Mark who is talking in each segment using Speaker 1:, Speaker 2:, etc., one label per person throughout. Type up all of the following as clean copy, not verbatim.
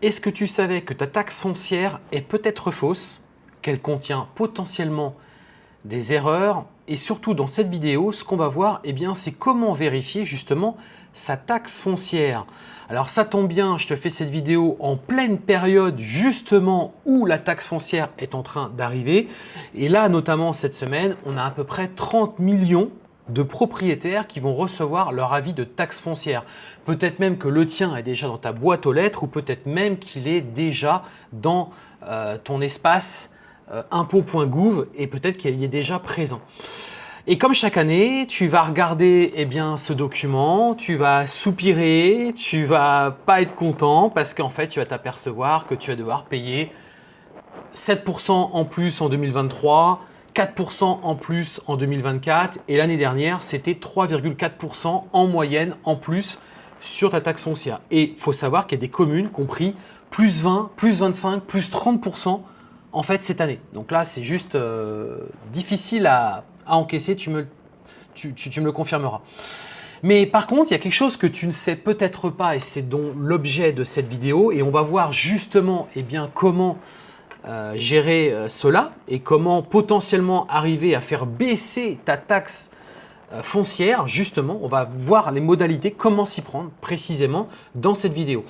Speaker 1: Est-ce que tu savais que ta taxe foncière est peut-être fausse, qu'elle contient potentiellement des erreurs et surtout dans cette vidéo, ce qu'on va voir, eh bien, c'est comment vérifier justement sa taxe foncière. Alors ça tombe bien, je te fais cette vidéo en pleine période justement où la taxe foncière est en train d'arriver. Et là, notamment cette semaine, on a à peu près 30 millions de propriétaires qui vont recevoir leur avis de taxe foncière. Peut-être même que le tien est déjà dans ta boîte aux lettres ou peut-être même qu'il est déjà dans ton espace impôt.gouv et peut-être qu'il y est déjà présent. Et comme chaque année, tu vas regarder ce document, tu vas soupirer, tu vas pas être content parce qu'en fait, tu vas t'apercevoir que tu vas devoir payer 7% en plus en 2023, 4% en plus en 2024 et l'année dernière, c'était 3,4% en moyenne en plus sur ta taxe foncière. Et il faut savoir qu'il y a des communes qui ont pris plus 20, plus 25, plus 30% en fait cette année. Donc là, c'est juste difficile à encaisser, tu me le confirmeras. Mais par contre, il y a quelque chose que tu ne sais peut-être pas et c'est donc l'objet de cette vidéo et on va voir justement comment gérer cela et comment potentiellement arriver à faire baisser ta taxe foncière. Justement, on va voir les modalités, comment s'y prendre précisément dans cette vidéo.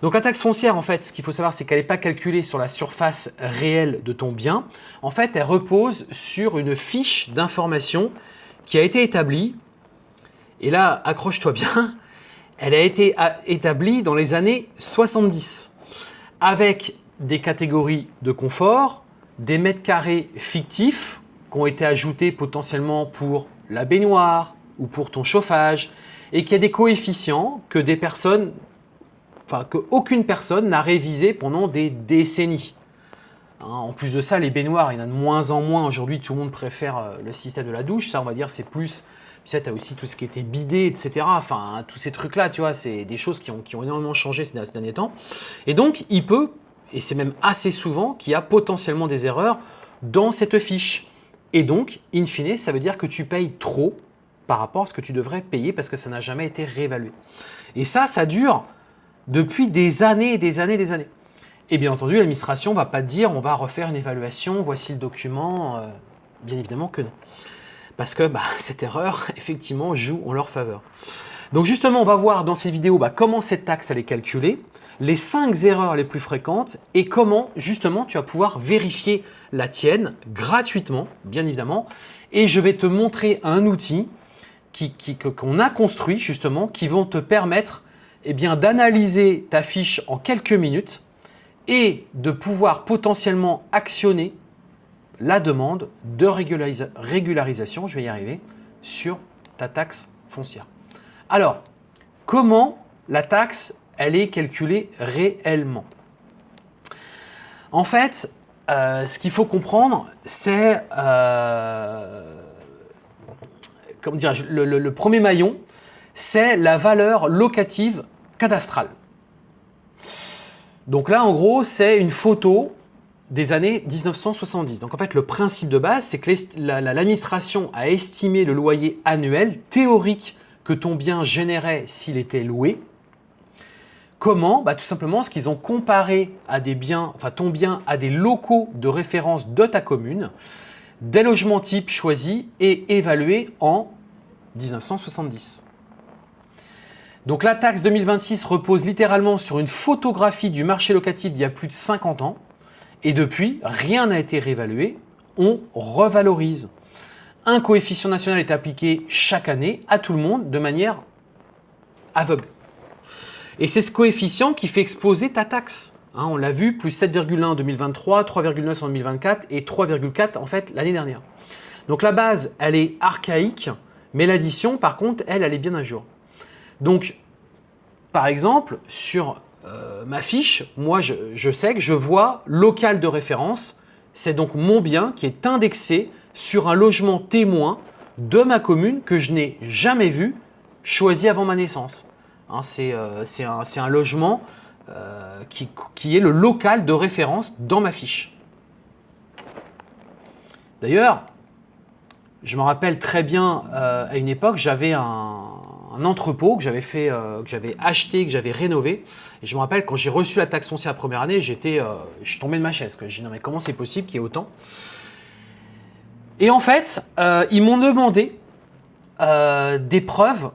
Speaker 1: Donc la taxe foncière, en fait, ce qu'il faut savoir, c'est qu'elle n'est pas calculée sur la surface réelle de ton bien. En fait, elle repose sur une fiche d'information qui a été établie. Et là, accroche-toi bien, elle a été établie dans les années 70 avec des catégories de confort, des mètres carrés fictifs qui ont été ajoutés potentiellement pour la baignoire ou pour ton chauffage et qu'il y a des coefficients que qu'aucune personne n'a révisé pendant des décennies. En plus de ça, les baignoires, il y en a de moins en moins. Aujourd'hui, tout le monde préfère le système de la douche. Ça, on va dire, c'est plus... Tu sais, tu as aussi tout ce qui était bidé, etc. Enfin, tous ces trucs-là, tu vois, c'est des choses qui ont énormément changé ces derniers temps. Et donc, il peut, et c'est même assez souvent, qu'il y a potentiellement des erreurs dans cette fiche. Et donc, in fine, ça veut dire que tu payes trop par rapport à ce que tu devrais payer parce que ça n'a jamais été réévalué. Et ça dure depuis des années et des années et des années. Et bien entendu, l'administration ne va pas te dire on va refaire une évaluation, voici le document. Bien évidemment que non. Parce que cette erreur, effectivement, joue en leur faveur. Donc justement, on va voir dans cette vidéo comment cette taxe elle est calculée, les 5 erreurs les plus fréquentes et comment justement tu vas pouvoir vérifier la tienne gratuitement, bien évidemment. Et je vais te montrer un outil qu'on a construit justement qui vont te permettre d'analyser ta fiche en quelques minutes et de pouvoir potentiellement actionner la demande de régularisation, je vais y arriver, sur ta taxe foncière. Alors, comment la taxe, elle est calculée réellement? En fait, ce qu'il faut comprendre, c'est le premier maillon, c'est la valeur locative cadastrale. Donc là, en gros, c'est une photo des années 1970. Donc en fait, le principe de base, c'est que l'administration a estimé le loyer annuel théorique que ton bien générait s'il était loué. Comment? Tout simplement parce qu'ils ont comparé à ton bien à des locaux de référence de ta commune, des logements types choisis et évalués en 1970. Donc la taxe 2026 repose littéralement sur une photographie du marché locatif d'il y a plus de 50 ans. Et depuis, rien n'a été réévalué, on revalorise. Un coefficient national est appliqué chaque année à tout le monde de manière aveugle. Et c'est ce coefficient qui fait exploser ta taxe. On l'a vu, plus 7,1 en 2023, 3,9 en 2024 et 3,4 en fait l'année dernière. Donc la base, elle est archaïque, mais l'addition, par contre, elle est bien à jour. Donc, par exemple, sur ma fiche, moi, je sais que je vois local de référence. C'est donc mon bien qui est indexé sur un logement témoin de ma commune que je n'ai jamais vu, choisi avant ma naissance. C'est un logement qui est le local de référence dans ma fiche. D'ailleurs, je me rappelle très bien, à une époque, j'avais un un entrepôt que j'avais fait, que j'avais acheté, que j'avais rénové. Et je me rappelle, quand j'ai reçu la taxe foncière la première année, je suis tombé de ma chaise, quoi. J'ai dit non mais comment c'est possible qu'il y ait autant? Et en fait, ils m'ont demandé des preuves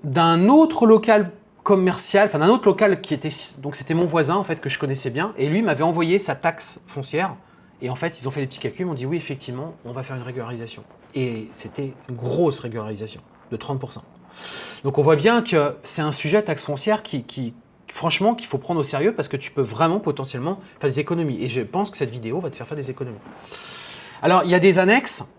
Speaker 1: d'un autre local commercial, enfin d'un autre local qui était, donc c'était mon voisin en fait que je connaissais bien, et lui m'avait envoyé sa taxe foncière. Et en fait, ils ont fait les petits calculs, ils m'ont dit oui, effectivement, on va faire une régularisation. Et c'était une grosse régularisation de 30%. Donc on voit bien que c'est un sujet taxe foncière franchement, qu'il faut prendre au sérieux parce que tu peux vraiment potentiellement faire des économies. Et je pense que cette vidéo va te faire des économies. Alors, il y a des annexes.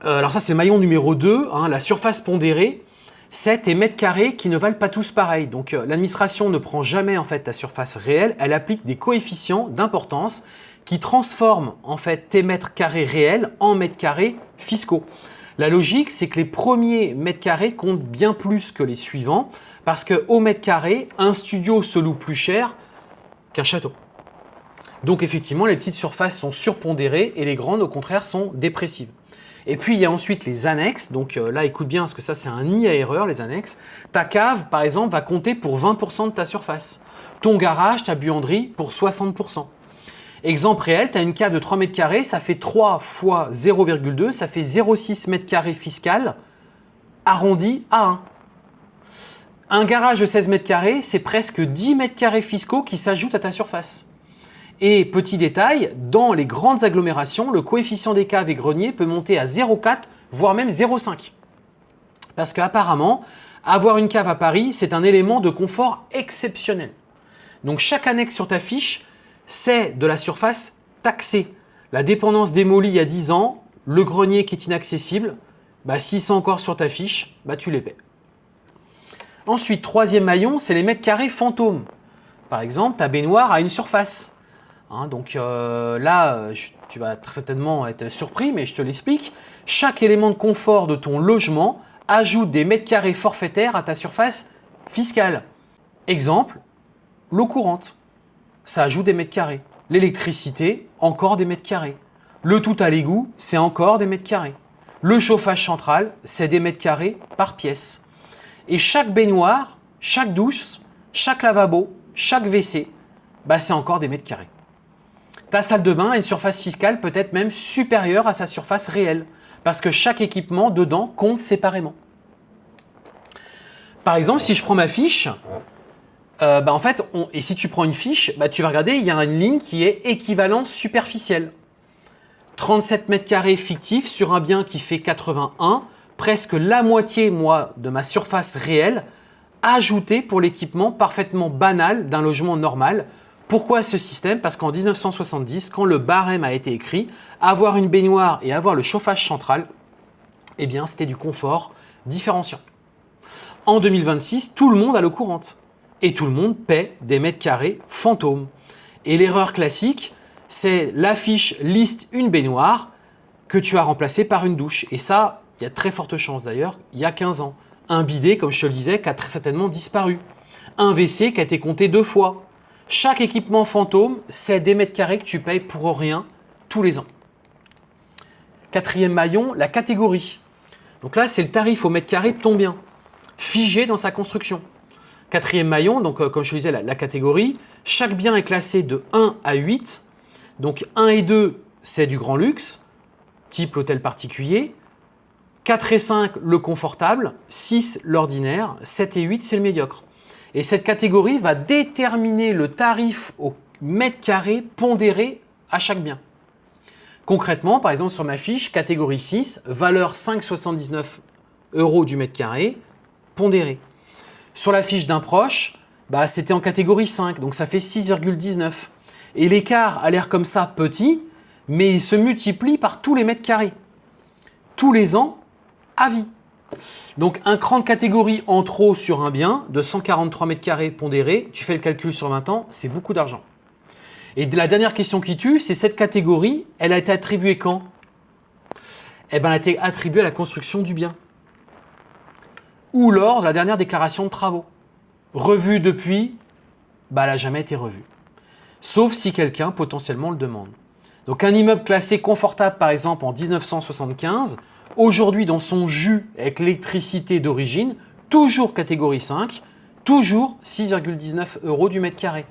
Speaker 1: Alors ça, c'est le maillon numéro 2, hein, la surface pondérée. C'est tes mètres carrés qui ne valent pas tous pareil. Donc l'administration ne prend jamais en fait ta surface réelle, elle applique des coefficients d'importance qui transforment en fait tes mètres carrés réels en mètres carrés fiscaux. La logique, c'est que les premiers mètres carrés comptent bien plus que les suivants parce qu'au mètre carré, un studio se loue plus cher qu'un château. Donc effectivement, les petites surfaces sont surpondérées et les grandes, au contraire, sont dépressives. Et puis, il y a ensuite les annexes. Donc là, écoute bien, parce que ça, c'est un nid à erreur, les annexes. Ta cave, par exemple, va compter pour 20% de ta surface. Ton garage, ta buanderie, pour 60%. Exemple réel, tu as une cave de 3 mètres carrés, ça fait 3 fois 0,2, ça fait 0,6 mètres carrés fiscal, arrondi à 1. Un garage de 16 mètres carrés, c'est presque 10 mètres carrés fiscaux qui s'ajoutent à ta surface. Et petit détail, dans les grandes agglomérations, le coefficient des caves et greniers peut monter à 0,4, voire même 0,5. Parce qu'apparemment, avoir une cave à Paris, c'est un élément de confort exceptionnel. Donc chaque annexe sur ta fiche, c'est de la surface taxée. La dépendance démolie il y a 10 ans, le grenier qui est inaccessible, s'ils sont encore sur ta fiche, tu les paies. Ensuite, troisième maillon, c'est les mètres carrés fantômes. Par exemple, ta baignoire a une surface. Donc là, tu vas très certainement être surpris, mais je te l'explique. Chaque élément de confort de ton logement ajoute des mètres carrés forfaitaires à ta surface fiscale. Exemple, l'eau courante, ça ajoute des mètres carrés. L'électricité, encore des mètres carrés. Le tout à l'égout, c'est encore des mètres carrés. Le chauffage central, c'est des mètres carrés par pièce. Et chaque baignoire, chaque douche, chaque lavabo, chaque WC, c'est encore des mètres carrés. Ta salle de bain a une surface fiscale peut-être même supérieure à sa surface réelle, parce que chaque équipement dedans compte séparément. Par exemple, si je prends ma fiche, en fait, et si tu prends une fiche, tu vas regarder, il y a une ligne qui est équivalente superficielle. 37 mètres carrés fictifs sur un bien qui fait 81, presque la moitié, de ma surface réelle, ajoutée pour l'équipement parfaitement banal d'un logement normal. Pourquoi ce système? Parce qu'en 1970, quand le barème a été écrit, avoir une baignoire et avoir le chauffage central, c'était du confort différenciant. En 2026, tout le monde a l'eau courante et tout le monde paie des mètres carrés fantômes. Et l'erreur classique, c'est l'affiche liste une baignoire que tu as remplacée par une douche. Et ça, il y a très forte chance d'ailleurs, il y a 15 ans. Un bidet, comme je te le disais, qui a très certainement disparu. Un WC qui a été compté 2 fois. Chaque équipement fantôme, c'est des mètres carrés que tu payes pour rien tous les ans. Quatrième maillon, la catégorie. Donc là, c'est le tarif au mètre carré de ton bien, figé dans sa construction. Quatrième maillon, donc comme je te disais, la catégorie, chaque bien est classé de 1 à 8. Donc 1 et 2, c'est du grand luxe, type l'hôtel particulier. 4 et 5, le confortable. 6, l'ordinaire. 7 et 8, c'est le médiocre. Et cette catégorie va déterminer le tarif au mètre carré pondéré à chaque bien. Concrètement, par exemple sur ma fiche, catégorie 6, valeur 5,79 € du mètre carré, pondéré. Sur la fiche d'un proche, c'était en catégorie 5, donc ça fait 6,19. Et l'écart a l'air comme ça petit, mais il se multiplie par tous les mètres carrés. Tous les ans, à vie. Donc un cran de catégorie en trop sur un bien de 143 mètres carrés pondéré, tu fais le calcul sur 20 ans, c'est beaucoup d'argent. Et la dernière question qui tue, c'est cette catégorie, elle a été attribuée quand? Elle a été attribuée à la construction du bien. Ou lors de la dernière déclaration de travaux. Revue depuis, elle n'a jamais été revue. Sauf si quelqu'un potentiellement le demande. Donc un immeuble classé confortable par exemple en 1975, aujourd'hui dans son jus avec l'électricité d'origine, toujours catégorie 5, toujours 6,19 € du mètre carré.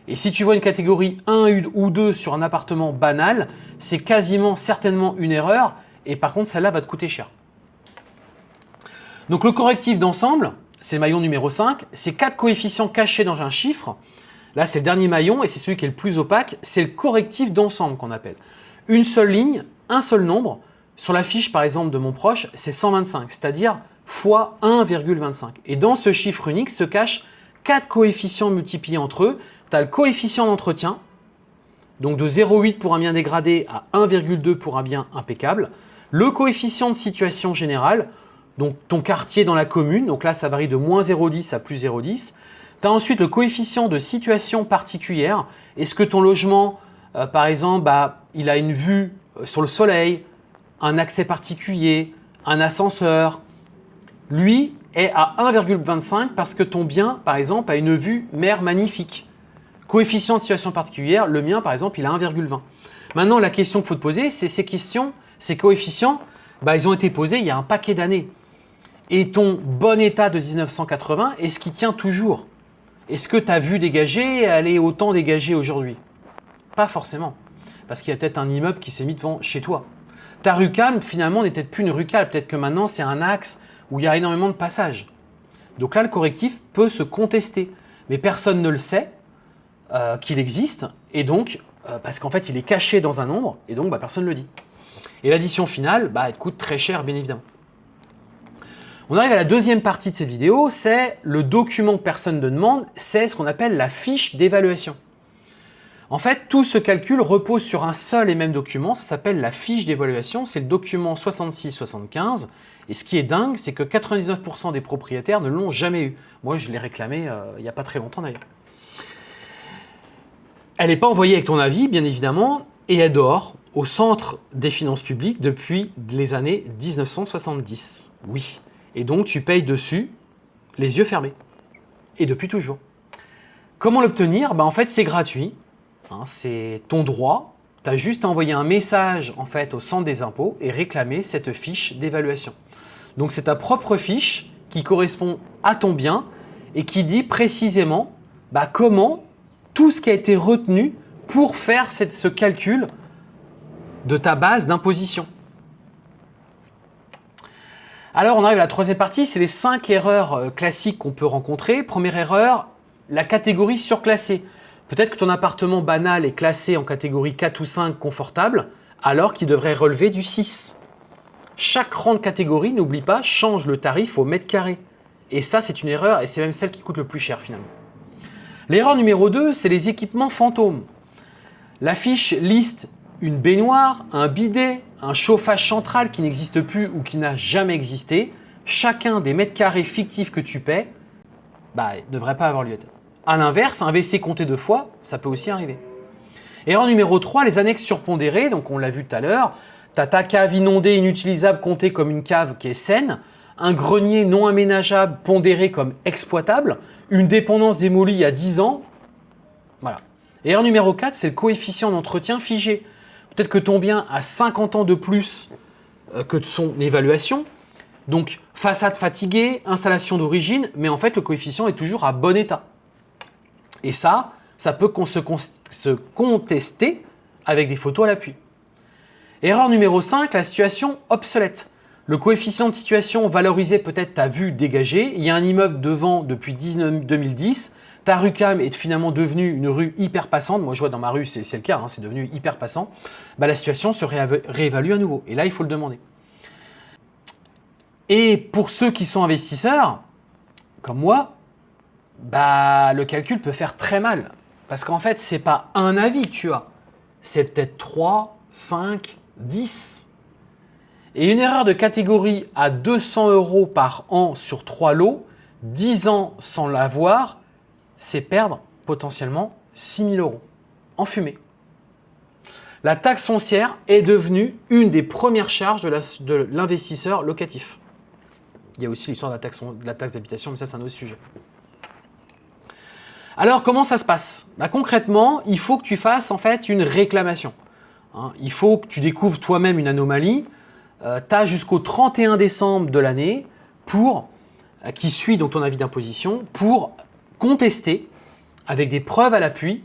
Speaker 1: Et si tu vois une catégorie 1 ou 2 sur un appartement banal, c'est quasiment certainement une erreur et par contre celle-là va te coûter cher. Donc le correctif d'ensemble, c'est le maillon numéro 5, c'est 4 coefficients cachés dans un chiffre. Là c'est le dernier maillon et c'est celui qui est le plus opaque, c'est le correctif d'ensemble qu'on appelle. Une seule ligne, un seul nombre. Sur la fiche par exemple de mon proche, c'est 125, c'est-à-dire fois 1,25. Et dans ce chiffre unique se cachent 4 coefficients multipliés entre eux. Tu as le coefficient d'entretien, donc de 0,8 pour un bien dégradé à 1,2 pour un bien impeccable. Le coefficient de situation générale, donc ton quartier dans la commune, donc là ça varie de moins 0,10 à plus 0,10. Tu as ensuite le coefficient de situation particulière. Est-ce que ton logement, par exemple, il a une vue sur le soleil, un accès particulier, un ascenseur? Lui est à 1,25 parce que ton bien, par exemple, a une vue mer magnifique. Coefficient de situation particulière, le mien, par exemple, il a 1,20. Maintenant, la question qu'il faut te poser, c'est ces coefficients, ils ont été posés il y a un paquet d'années. Et ton bon état de 1980, est-ce qu'il tient toujours? Est-ce que ta vue dégagée, elle est autant dégagée aujourd'hui? Pas forcément. Parce qu'il y a peut-être un immeuble qui s'est mis devant chez toi. Ta rue calme, finalement, n'est peut-être plus une rue calme. Peut-être que maintenant, c'est un axe où il y a énormément de passages. Donc là, le correctif peut se contester. Mais personne ne le sait qu'il existe. Et donc, parce qu'en fait, il est caché dans un nombre. Et donc, personne ne le dit. Et l'addition finale, elle coûte très cher, bien évidemment. On arrive à la deuxième partie de cette vidéo. C'est le document que personne ne demande. C'est ce qu'on appelle la fiche d'évaluation. En fait, tout ce calcul repose sur un seul et même document, ça s'appelle la fiche d'évaluation, c'est le document 6675. Et ce qui est dingue, c'est que 99% des propriétaires ne l'ont jamais eu. Moi, je l'ai réclamé il n'y a pas très longtemps d'ailleurs. Elle n'est pas envoyée avec ton avis, bien évidemment, et elle dort au centre des finances publiques depuis les années 1970. Oui. Et donc, tu payes dessus les yeux fermés. Et depuis toujours. Comment l'obtenir? En fait, c'est gratuit. C'est ton droit. Tu as juste à envoyer un message en fait, au centre des impôts et réclamer cette fiche d'évaluation. Donc, c'est ta propre fiche qui correspond à ton bien et qui dit précisément comment tout ce qui a été retenu pour faire ce calcul de ta base d'imposition. Alors, on arrive à la troisième partie, c'est les 5 erreurs classiques qu'on peut rencontrer. Première erreur, la catégorie surclassée. Peut-être que ton appartement banal est classé en catégorie 4 ou 5 confortable, alors qu'il devrait relever du 6. Chaque rang de catégorie, n'oublie pas, change le tarif au mètre carré. Et ça, c'est une erreur et c'est même celle qui coûte le plus cher finalement. L'erreur numéro 2, c'est les équipements fantômes. La fiche liste une baignoire, un bidet, un chauffage central qui n'existe plus ou qui n'a jamais existé. Chacun des mètres carrés fictifs que tu paies, ne devrait pas avoir lieu d'être. A l'inverse, un WC compté 2 fois, ça peut aussi arriver. Erreur numéro 3, les annexes surpondérées, donc on l'a vu tout à l'heure. Tu as ta cave inondée, inutilisable, comptée comme une cave qui est saine, un grenier non aménageable, pondéré comme exploitable, une dépendance démolie il y a 10 ans. Voilà. Erreur numéro 4, c'est le coefficient d'entretien figé. Peut-être que ton bien a 50 ans de plus que son évaluation. Donc, façade fatiguée, installation d'origine, mais en fait, le coefficient est toujours à bon état. Et ça peut se contester avec des photos à l'appui. Erreur numéro 5, la situation obsolète. Le coefficient de situation valorisait peut-être ta vue dégagée. Il y a un immeuble devant depuis 2010. Ta rue calme est finalement devenue une rue hyper passante. Moi, je vois dans ma rue, c'est le cas, c'est devenu hyper passant. La situation se réévalue à nouveau. Et là, il faut le demander. Et pour ceux qui sont investisseurs, comme moi, le calcul peut faire très mal. Parce qu'en fait, ce n'est pas un avis que tu as. C'est peut-être 3, 5, 10. Et une erreur de catégorie à 200 € par an sur 3 lots, 10 ans sans l'avoir, c'est perdre potentiellement 6 000 € en fumée. La taxe foncière est devenue une des premières charges de l'investisseur locatif. Il y a aussi l'histoire de la taxe d'habitation, mais ça c'est un autre sujet. Alors comment ça se passe? Concrètement, il faut que tu fasses en fait une réclamation. Il faut que tu découvres toi-même une anomalie. Tu as jusqu'au 31 décembre de l'année pour qui suit donc ton avis d'imposition pour contester avec des preuves à l'appui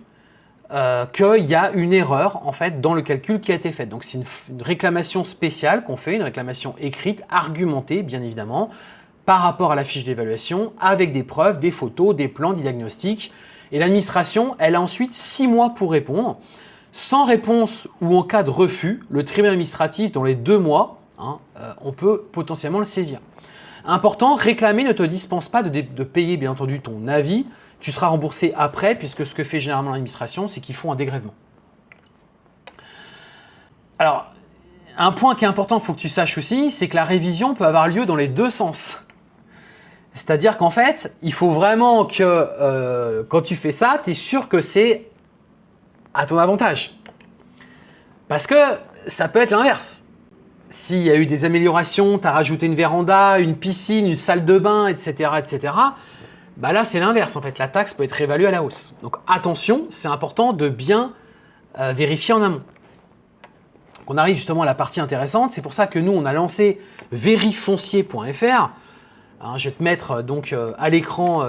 Speaker 1: qu'il y a une erreur en fait dans le calcul qui a été fait. Donc c'est une réclamation spéciale qu'on fait, une réclamation écrite, argumentée bien évidemment, par rapport à la fiche d'évaluation, avec des preuves, des photos, des plans, des diagnostics. Et l'administration, elle a ensuite 6 mois pour répondre. Sans réponse ou en cas de refus, le tribunal administratif, dans les 2 mois, on peut potentiellement le saisir. Important, réclamer ne te dispense pas de payer bien entendu ton avis. Tu seras remboursé après, puisque ce que fait généralement l'administration, c'est qu'ils font un dégrèvement. Alors, un point qui est important, il faut que tu saches aussi, c'est que la révision peut avoir lieu dans les 2 sens. C'est-à-dire qu'en fait, il faut vraiment que quand tu fais ça, tu es sûr que c'est à ton avantage. Parce que ça peut être l'inverse. S'il y a eu des améliorations, tu as rajouté une véranda, une piscine, une salle de bain, etc., bah là, c'est l'inverse. En fait, la taxe peut être réévaluée à la hausse. Donc attention, c'est important de bien vérifier en amont. On arrive justement à la partie intéressante. C'est pour ça que nous, on a lancé verifoncier.fr. Je vais te mettre donc à l'écran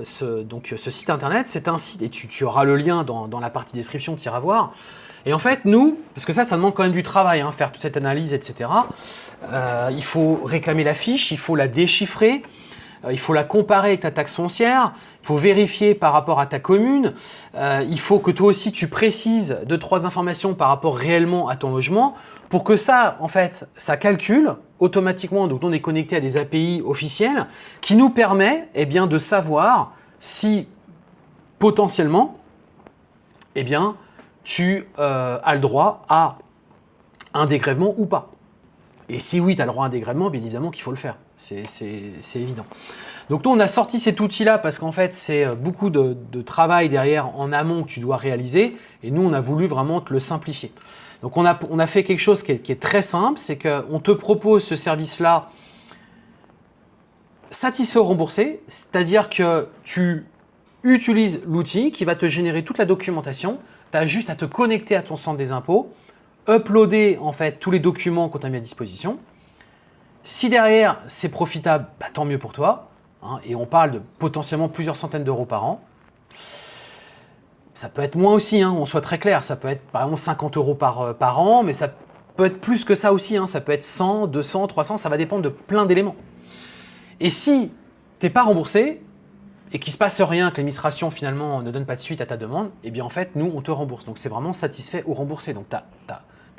Speaker 1: ce site internet. C'est un site, et tu auras le lien dans la partie description, tu iras voir. Et en fait, nous, parce que ça demande quand même du travail, faire toute cette analyse, etc. Il faut réclamer la fiche, il faut la déchiffrer, il faut la comparer avec ta taxe foncière, il faut vérifier par rapport à ta commune, il faut que toi aussi tu précises 2-3 informations par rapport réellement à ton logement pour que ça, en fait, ça calcule automatiquement. Donc, on est connecté à des API officielles qui nous permet de savoir si potentiellement, tu as le droit à un dégrèvement ou pas. Et si oui, tu as le droit à un dégrèvement, bien évidemment qu'il faut le faire. C'est évident. Donc nous, on a sorti cet outil-là parce qu'en fait, c'est beaucoup de travail derrière en amont que tu dois réaliser. Et nous, on a voulu vraiment te le simplifier. Donc on a fait quelque chose qui est très simple, c'est qu'on te propose ce service-là satisfait ou remboursé, c'est-à-dire que tu utilises l'outil qui va te générer toute la documentation. Tu as juste à te connecter à ton centre des impôts, uploader en fait tous les documents qu'on t'a mis à disposition. Si derrière c'est profitable, tant mieux pour toi. Et on parle de potentiellement plusieurs centaines d'euros par an. Ça peut être moins aussi, on soit très clair. Ça peut être par exemple 50 euros par an, mais ça peut être plus que ça aussi. Ça peut être 100, 200, 300, ça va dépendre de plein d'éléments. Et si tu n'es pas remboursé et qu'il ne se passe rien, que l'administration finalement ne donne pas de suite à ta demande, en fait, nous, on te rembourse. Donc, c'est vraiment satisfait ou remboursé. Donc, tu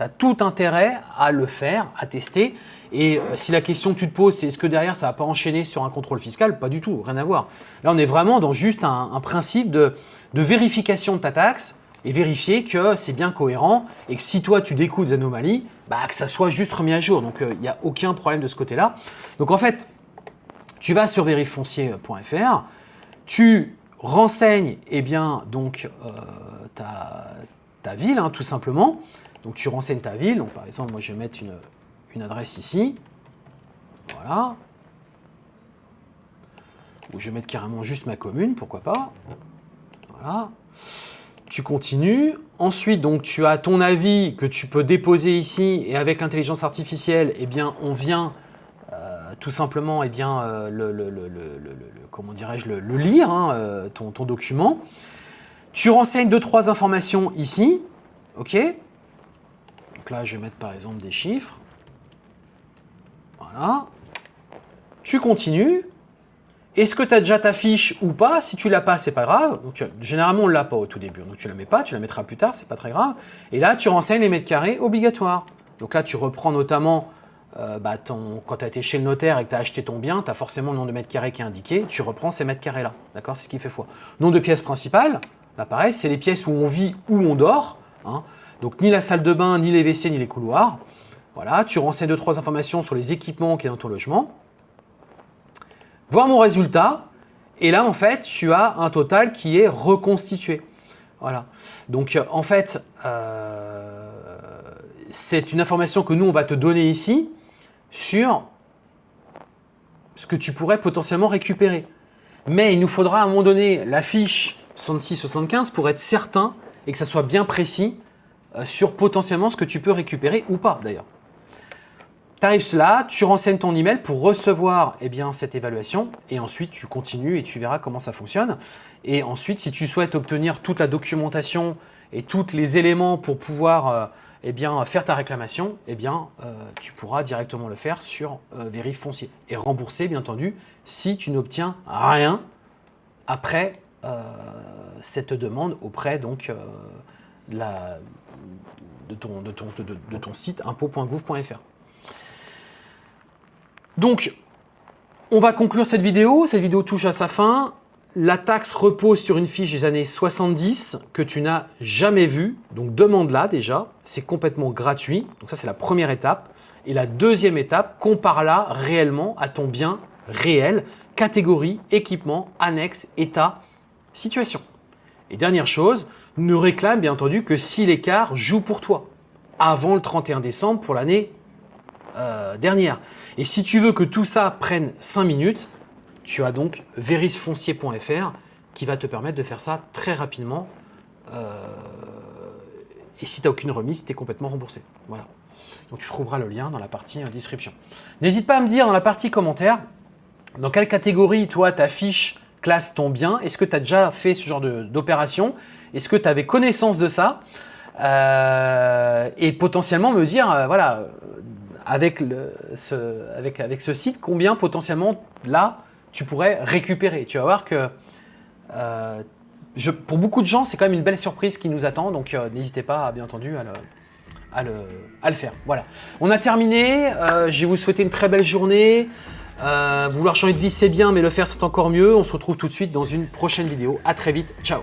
Speaker 1: as tout intérêt à le faire, à tester. Et si la question que tu te poses, c'est est-ce que derrière, ça ne va pas enchaîner sur un contrôle fiscal? Pas du tout, rien à voir. Là, on est vraiment dans juste un principe de vérification de ta taxe et vérifier que c'est bien cohérent et que si toi, tu découvres des anomalies, que ça soit juste remis à jour. Donc, il n'y a aucun problème de ce côté-là. Donc, en fait, tu vas sur verifoncier.fr, tu renseignes ta ville, tout simplement. Donc tu renseignes ta ville. Donc, par exemple, moi je vais mettre une adresse ici. Voilà. Ou je vais mettre carrément juste ma commune, pourquoi pas. Voilà. Tu continues. Ensuite, donc, tu as ton avis que tu peux déposer ici. Et avec l'intelligence artificielle, on vient tout simplement comment dirais-je, le lire, ton document. Tu renseignes 2-3 informations ici. OK. Donc là, je vais mettre par exemple des chiffres. Voilà. Tu continues. Est-ce que tu as déjà ta fiche ou pas? Si tu ne l'as pas, c'est pas grave. Donc, généralement, on ne l'a pas au tout début. Donc tu ne la mets pas, tu la mettras plus tard, c'est pas très grave. Et là, tu renseignes les mètres carrés obligatoires. Donc là, tu reprends notamment quand tu as été chez le notaire et que tu as acheté ton bien, tu as forcément le nombre de mètres carrés qui est indiqué, tu reprends ces mètres carrés-là. D'accord? C'est ce qui fait foi. Nombre de pièces principales, là pareil, c'est les pièces où on vit, où on dort. Donc ni la salle de bain, ni les WC, ni les couloirs. Voilà, tu renseignes 2-3 informations sur les équipements qui sont dans ton logement. Voir mon résultat, et là en fait, tu as un total qui est reconstitué. Voilà. Donc en fait, c'est une information que nous, on va te donner ici sur ce que tu pourrais potentiellement récupérer. Mais il nous faudra à un moment donné la fiche 66-75 pour être certain et que ça soit bien précis sur potentiellement ce que tu peux récupérer ou pas d'ailleurs. Tu arrives là, tu renseignes ton email pour recevoir cette évaluation et ensuite tu continues et tu verras comment ça fonctionne. Et ensuite, si tu souhaites obtenir toute la documentation et tous les éléments pour pouvoir faire ta réclamation, tu pourras directement le faire sur Vérif Foncier et rembourser bien entendu si tu n'obtiens rien après cette demande auprès donc, de ton site impôt.gouv.fr. Donc, on va conclure cette vidéo. Cette vidéo touche à sa fin. La taxe repose sur une fiche des années 70 que tu n'as jamais vue. Donc, demande-la déjà. C'est complètement gratuit. Donc, ça, c'est la première étape. Et la deuxième étape, compare-la réellement à ton bien réel, catégorie, équipement, annexe, état, situation. Et dernière chose, ne réclame bien entendu que si l'écart joue pour toi avant le 31 décembre pour l'année dernière. Et si tu veux que tout ça prenne 5 minutes, tu as donc veriffoncier.fr qui va te permettre de faire ça très rapidement. Et si tu n'as aucune remise, tu es complètement remboursé. Voilà. Donc tu trouveras le lien dans la partie description. N'hésite pas à me dire dans la partie commentaires dans quelle catégorie toi ta fiche classe ton bien. Est-ce que tu as déjà fait ce genre d'opération? Est-ce que tu avais connaissance de ça? Et potentiellement me dire, voilà, avec ce site, combien potentiellement là tu pourrais récupérer. Tu vas voir que pour beaucoup de gens, c'est quand même une belle surprise qui nous attend. Donc n'hésitez pas, bien entendu, à le faire. Voilà. On a terminé. Je vais vous souhaiter une très belle journée. Vouloir changer de vie, c'est bien, mais le faire, c'est encore mieux. On se retrouve tout de suite dans une prochaine vidéo. À très vite. Ciao.